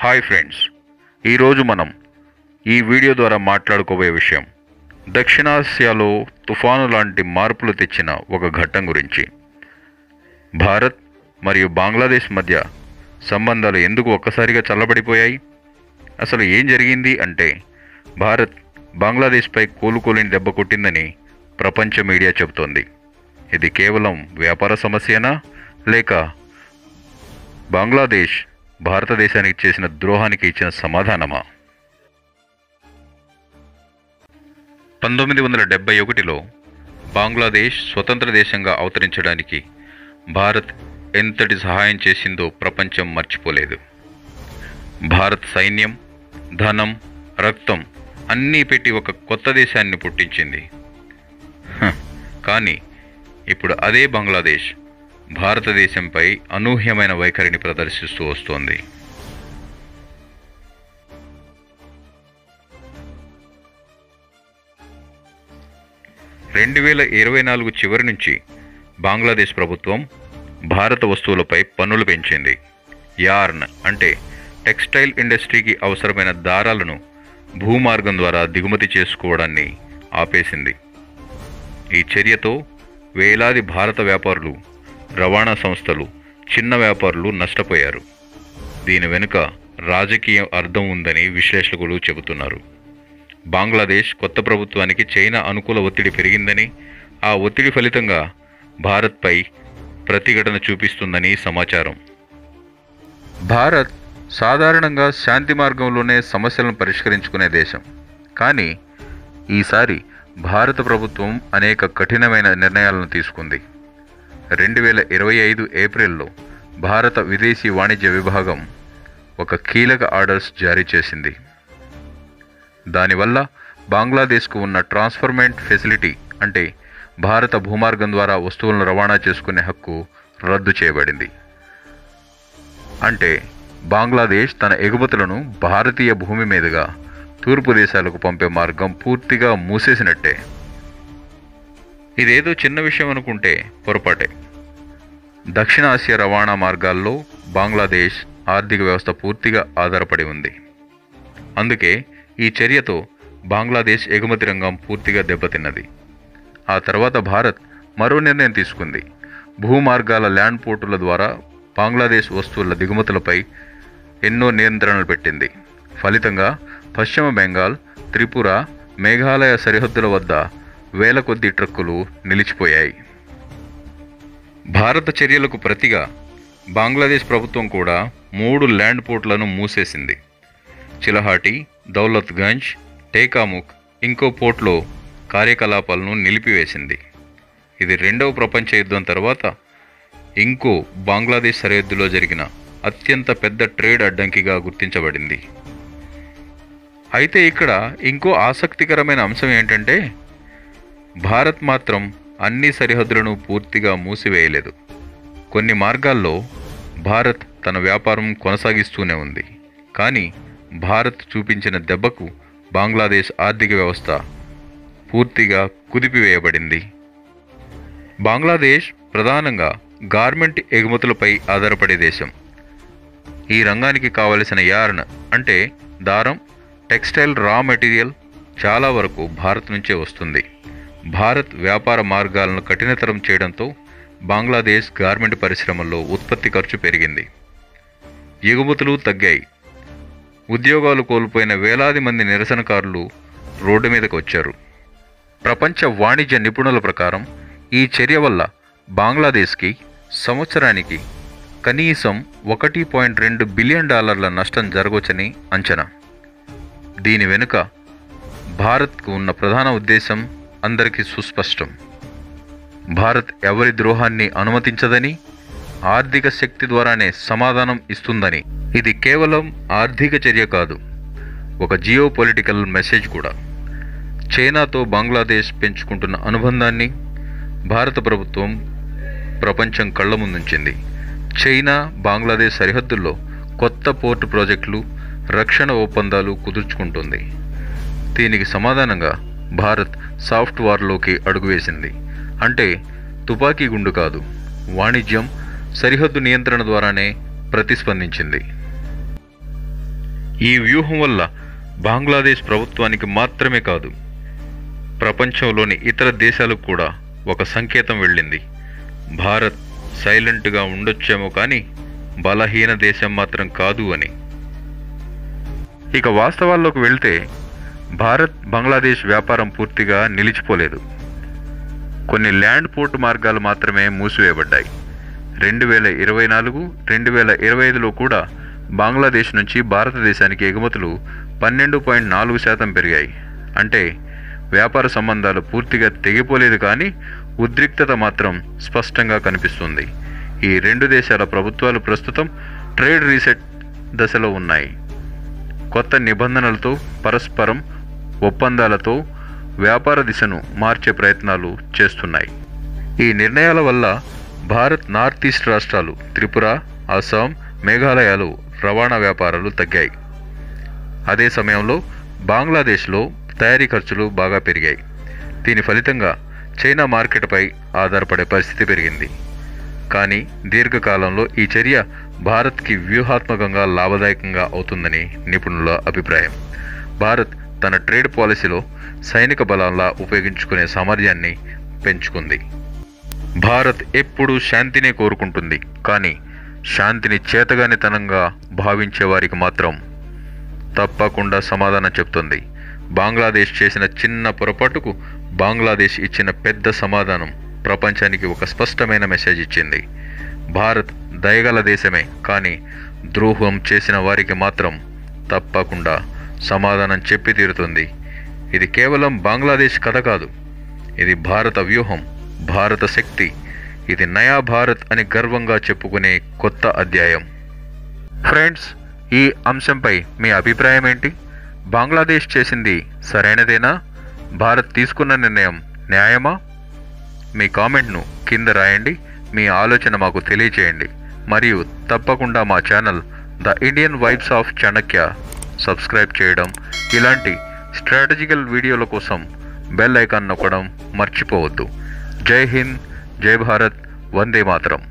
Hi friends, ఈరోజు మనం ఈ వీడియో ద్వారా మాట్లాడుకోబోయే విషయం దక్షిణాసియాలో తుఫాను లాంటి మార్పులు తెచ్చిన ఒక ఘట్టం గురించి. భారత్ మరియు బంగ్లాదేశ్ మధ్య సంబంధాలు ఎందుకు ఒక్కసారిగా చల్లబడిపోయాయి? అసలు ఏం జరిగింది అంటే, భారత్ బంగ్లాదేశ్పై కోలుకోలేని దెబ్బ కొట్టిందని ప్రపంచ మీడియా చెబుతోంది. ఇది కేవలం వ్యాపార సమస్యనా, లేక బంగ్లాదేశ్ భారతదేశానికి చేసిన ద్రోహానికి ఇచ్చిన సమాధానమా? 1971లో బంగ్లాదేశ్ స్వతంత్ర దేశంగా అవతరించడానికి భారత్ ఎంతటి సహాయం చేసిందో ప్రపంచం మర్చిపోలేదు. భారత్ సైన్యం, ధనం, రక్తం అన్నీ పెట్టి ఒక కొత్త దేశాన్ని పుట్టించింది. కానీ ఇప్పుడు అదే బంగ్లాదేశ్ భారతదేశంపై అనూహ్యమైన వైఖరిని ప్రదర్శిస్తూ వస్తోంది. (2024) చివరి నుంచి బంగ్లాదేశ్ ప్రభుత్వం భారత వస్తువులపై పన్నులు పెంచింది. యార్న్ అంటే టెక్స్టైల్ ఇండస్ట్రీకి అవసరమైన దారాలను భూమార్గం ద్వారా దిగుమతి చేసుకోవడాన్ని ఆపేసింది. ఈ చర్యతో వేలాది భారత వ్యాపారులు, రవాణా సంస్థలు, చిన్న వ్యాపారులు నష్టపోయారు. దీని వెనుక రాజకీయ అర్థం ఉందని విశ్లేషకులు చెబుతున్నారు. బంగ్లాదేశ్ కొత్త ప్రభుత్వానికి చైనా అనుకూల ఒత్తిడి పెరిగిందని, ఆ ఒత్తిడి ఫలితంగా భారత్పై ప్రతిఘటన చూపిస్తుందని సమాచారం. భారత్ సాధారణంగా శాంతి మార్గంలోనే సమస్యలను పరిష్కరించుకునే దేశం. కానీ ఈసారి భారత ప్రభుత్వం అనేక కఠినమైన నిర్ణయాలను తీసుకుంది. 2025 ఏప్రిల్లో భారత విదేశీ వాణిజ్య విభాగం ఒక కీలక ఆర్డర్స్ జారీ చేసింది. దానివల్ల బంగ్లాదేశ్కు ఉన్న ట్రాన్స్ఫర్మెంట్ ఫెసిలిటీ అంటే భారత భూమార్గం ద్వారా వస్తువులను రవాణా చేసుకునే హక్కు రద్దు చేయబడింది. అంటే బంగ్లాదేశ్ తన ఎగుమతులను భారతీయ భూమి మీదుగా తూర్పు దేశాలకు పంపే మార్గం పూర్తిగా మూసేసినట్టే. ఇదేదో చిన్న విషయం అనుకుంటే పొరపాటే. దక్షిణాసియా రవాణా మార్గాల్లో బంగ్లాదేశ్ ఆర్థిక వ్యవస్థ పూర్తిగా ఆధారపడి ఉంది. అందుకే ఈ చర్యతో బంగ్లాదేశ్ ఎగుమతి రంగం పూర్తిగా దెబ్బతిన్నది. ఆ తర్వాత భారత్ మరో నిర్ణయం తీసుకుంది. భూమార్గాల ల్యాండ్ పోర్టుల ద్వారా బంగ్లాదేశ్ వస్తువుల దిగుమతులపై ఎన్నో నియంత్రణలు పెట్టింది. ఫలితంగా పశ్చిమ బెంగాల్, త్రిపుర, మేఘాలయ సరిహద్దుల వద్ద వేల కొద్ది ట్రక్కులు నిలిచిపోయాయి. భారత చర్యలకు ప్రతిగా బంగ్లాదేశ్ ప్రభుత్వం కూడా 3 ల్యాండ్ పోర్టులను మూసేసింది. చిలహాటి, దౌలత్గంజ్, టేకాముక్, ఇంకో పోర్టులో కార్యకలాపాలను నిలిపివేసింది. ఇది 2వ ప్రపంచ యుద్ధం తర్వాత ఇంకో బంగ్లాదేశ్ సరిహద్దులో జరిగిన అత్యంత పెద్ద ట్రేడ్ అడ్డంకిగా గుర్తించబడింది. అయితే ఇక్కడ ఇంకో ఆసక్తికరమైన అంశం ఏంటంటే, భారత్ మాత్రం అన్ని సరిహద్దులను పూర్తిగా మూసివేయలేదు. కొన్ని మార్గాల్లో భారత్ తన వ్యాపారం కొనసాగిస్తూనే ఉంది. కానీ భారత్ చూపించిన దెబ్బకు బంగ్లాదేశ్ ఆర్థిక వ్యవస్థ పూర్తిగా కుదిపివేయబడింది. బంగ్లాదేశ్ ప్రధానంగా గార్మెంట్ ఎగుమతులపై ఆధారపడే దేశం. ఈ రంగానికి కావలసిన యార్న్ అంటే దారం, టెక్స్టైల్ రా మెటీరియల్ చాలా వరకు భారత్ నుంచే వస్తుంది. భారత్ వ్యాపార మార్గాలను కఠినతరం చేయడంతో బంగ్లాదేశ్ గార్మెంట్ పరిశ్రమల్లో ఉత్పత్తి ఖర్చు పెరిగింది. ఎగుమతులు తగ్గాయి. ఉద్యోగాలు కోల్పోయిన వేలాది మంది నిరసనకారులు రోడ్డు మీదకు వచ్చారు. ప్రపంచ వాణిజ్య నిపుణుల ప్రకారం ఈ చర్య వల్ల బంగ్లాదేశ్కి సంవత్సరానికి కనీసం $1.2 బిలియన్ నష్టం జరగవచ్చని అంచనా. దీని వెనుక భారత్కు ఉన్న ప్రధాన ఉద్దేశం అందరికీ సుస్పష్టం. భారత్ ఎవరి ద్రోహాన్ని అనుమతించదని, ఆర్థిక శక్తి ద్వారానే సమాధానం ఇస్తుందని. ఇది కేవలం ఆర్థిక చర్య కాదు, ఒక జియో పొలిటికల్ మెసేజ్ కూడా. చైనాతో బంగ్లాదేశ్ పెంచుకుంటున్న అనుబంధాన్ని భారత ప్రభుత్వం ప్రపంచం కళ్ల ముందుంచింది. చైనా బంగ్లాదేశ్ సరిహద్దుల్లో కొత్త పోర్టు ప్రాజెక్టులు, రక్షణ ఒప్పందాలు కుదుర్చుకుంటుంది. దీనికి సమాధానంగా భారత్ సాఫ్ట్ వార్లోకి అడుగువేసింది. అంటే తుపాకీ గుండు కాదు, వాణిజ్యం, సరిహద్దు నియంత్రణ ద్వారానే ప్రతిస్పందించింది. ఈ వ్యూహం వల్ల బంగ్లాదేశ్ ప్రభుత్వానికి మాత్రమే కాదు, ప్రపంచంలోని ఇతర దేశాలకు కూడా ఒక సంకేతం వెళ్ళింది. భారత్ సైలెంట్గా ఉండొచ్చేమో కానీ బలహీన దేశం మాత్రం కాదు అని. ఇక వాస్తవాల్లోకి వెళ్తే భారత్ బంగ్లాదేశ్ వ్యాపారం పూర్తిగా నిలిచిపోలేదు. కొన్ని ల్యాండ్ పోర్టు మార్గాలు మాత్రమే మూసివేయబడ్డాయి. 2024, 2025లో కూడా బంగ్లాదేశ్ నుంచి భారతదేశానికి ఎగుమతులు 12.4% పెరిగాయి. అంటే వ్యాపార సంబంధాలు పూర్తిగా తెగిపోలేదు, కానీ ఉద్రిక్తత మాత్రం స్పష్టంగా కనిపిస్తుంది. ఈ రెండు దేశాల ప్రభుత్వాలు ప్రస్తుతం ట్రేడ్ రీసెట్ దశలో ఉన్నాయి. కొత్త నిబంధనలతో, పరస్పరం ఒప్పందాలతో వ్యాపార దిశను మార్చే ప్రయత్నాలు చేస్తున్నాయి. ఈ నిర్ణయాల వల్ల భారత్ నార్త్ ఈస్ట్ రాష్ట్రాలు త్రిపుర, అస్సాం, మేఘాలయాలు రవాణా వ్యాపారాలు తగ్గాయి. అదే సమయంలో బంగ్లాదేశ్లో తయారీ ఖర్చులు బాగా పెరిగాయి. దీని ఫలితంగా చైనా మార్కెట్పై ఆధారపడే పరిస్థితి పెరిగింది. కానీ దీర్ఘకాలంలో ఈ చర్య భారత్కి వ్యూహాత్మకంగా లాభదాయకంగా అవుతుందని నిపుణుల అభిప్రాయం. భారత్ తన ట్రేడ్ పాలసీలో సైనిక బలంలా ఉపయోగించుకునే సామర్థ్యాన్ని పెంచుకుంది. భారత్ ఎప్పుడూ శాంతినే కోరుకుంటుంది, కానీ శాంతిని చేతగానితనంగా భావించే వారికి మాత్రం తప్పకుండా సమాధానం చెప్తుంది. బంగ్లాదేశ్ చేసిన చిన్న పొరపాటుకు బంగ్లాదేశ్ ఇచ్చిన పెద్ద సమాధానం ప్రపంచానికి ఒక స్పష్టమైన మెసేజ్ ఇచ్చింది. భారత్ దయగల దేశమే, కానీ ద్రోహం చేసిన వారికి మాత్రం తప్పకుండా సమాధానం చెప్పి తీరుతుంది. ఇది కేవలం బంగ్లాదేశ్ కథ కాదు, ఇది భారత వ్యూహం, భారత శక్తి. ఇది నయా భారత్ అని గర్వంగా చెప్పుకునే కొత్త అధ్యాయం. ఫ్రెండ్స్, ఈ అంశంపై మీ అభిప్రాయం ఏంటి? బంగ్లాదేశ్ చేసింది సరైనదేనా? భారత్ తీసుకున్న నిర్ణయం న్యాయమా? మీ కామెంట్ను కింద రాయండి. మీ ఆలోచన మాకు తెలియచేయండి. మరియు తప్పకుండా మా channel the Indian vibes of Chanakya subscribe చేయడం, ఇలాంటి స్ట్రాటజికల్ వీడియోల కోసం బెల్ ఐకాన్ నొక్కడం మర్చిపోవద్దు. జై హింద్, జై భారత్, వందే మాతరం.